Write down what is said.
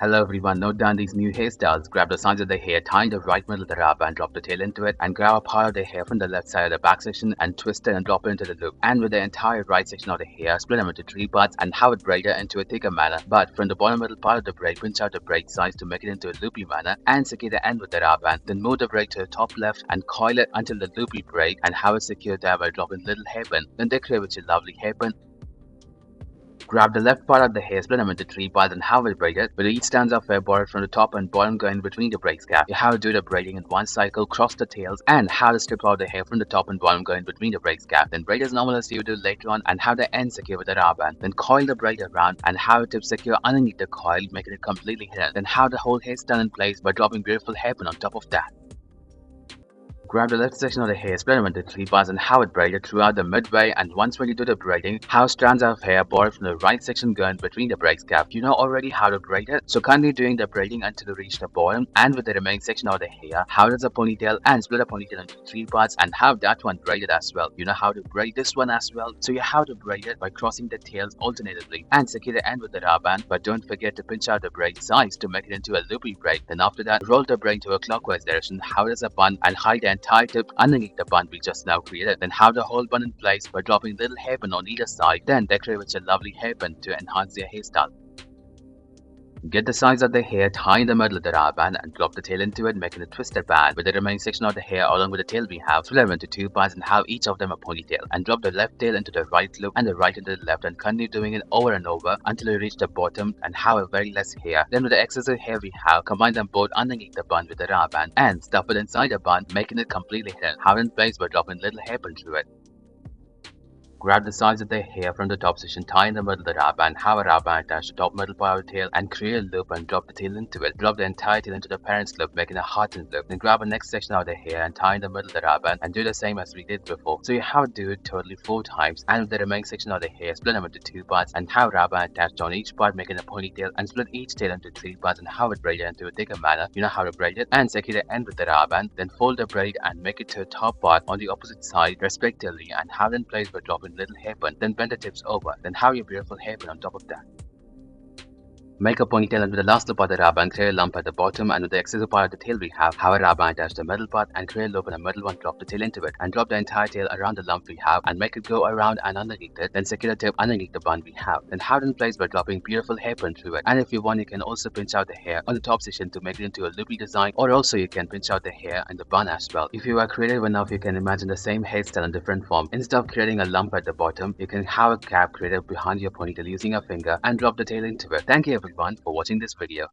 Hello everyone, note down these new hairstyles. Grab the sides of the hair, tie in the right middle of the wrap and drop the tail into it, and grab a part of the hair from the left side of the back section and twist it and drop it into the loop. And with the entire right section of the hair, split them into 3 parts and have it braided into a thicker manner. But from the bottom middle part of the braid, pinch out the braid sides to make it into a loopy manner and secure the end with the wrap band. Then move the braid to the top left and coil it until the loopy braid and have it secured there by dropping little hairpin. Then decorate with your lovely hairpin. Grab the left part of the hair, split them into 3 parts and have it braided, with each strands of hair borrowed from the top and bottom going between the braid cap. You have to do the braiding in one cycle, cross the tails, and have the strip out the hair from the top and bottom going between the braid cap. Then braid as normal as you do later on and have the end secure with a rubber band. Then coil the braid around and have the tip secure underneath the coil, making it completely hidden. Then have the whole hairstyle in place by dropping beautiful hairpin on top of that. Grab the left section of the hair, split them into 3 parts and have it braided throughout the midway, and once when you do the braiding, have strands of hair borrowed from the right section going between the braid cap. You know already how to braid it, so continue doing the braiding until you reach the bottom, and with the remaining section of the hair, have it as a ponytail and split the ponytail into 3 parts and have that one braided as well. You know how to braid this one as well, so you have to braid it by crossing the tails alternatively and secure the end with the rubber band, but don't forget to pinch out the braid sides to make it into a loopy braid. Then after that, roll the braid to a clockwise direction, have it as a bun and hide the entire tip underneath the bun we just now created. Then have the whole bun in place by dropping little hairpin on either side. Then decorate with your lovely hairpin to enhance your hairstyle. Get the sides of the hair, tie in the middle of the rubber band and drop the tail into it, making a twisted band. With the remaining section of the hair along with the tail we have, split them into 2 parts and have each of them a ponytail. And drop the left tail into the right loop and the right into the left, and continue doing it over and over until you reach the bottom and have a very less hair. Then with the excess of hair we have, combine them both underneath the bun with the rubber band and stuff it inside the bun, making it completely hidden. Have it in place by dropping little hairpin through it. Grab the sides of the hair from the top section, tie in the middle of the rubber band, have a rubber band attached to the top middle part of the tail and create a loop and drop the tail into it. Drop the entire tail into the parent's loop, making a heartened loop. Then grab the next section of the hair and tie in the middle of the rubber band and do the same as we did before. So you have to do it totally 4 times, and with the remaining section of the hair, split them into 2 parts and have rubber band attached on each part, making a ponytail, and split each tail into 3 parts and have it braided into a thicker manner. You know how to braid it, and secure the end with the rubber band. Then fold the braid and make it to the top part on the opposite side respectively and have it in place by dropping little hairpin. Then bend the tips over, then have your beautiful hairpin on top of that. Make a ponytail, and with the last loop of the rubber band, create a lump at the bottom, and with the excess part of the tail we have a rubber band attach the middle part and create a loop in the middle one, drop the tail into it and drop the entire tail around the lump we have and make it go around and underneath it. Then secure the tip underneath the bun we have. Then have it in place by dropping beautiful hairpin through it. And if you want, you can also pinch out the hair on the top section to make it into a loopy design, or also you can pinch out the hair in the bun as well. If you are creative enough, you can imagine the same hairstyle in different form. Instead of creating a lump at the bottom, you can have a cap created behind your ponytail using a finger and drop the tail into it. Thank you everyone for watching this video.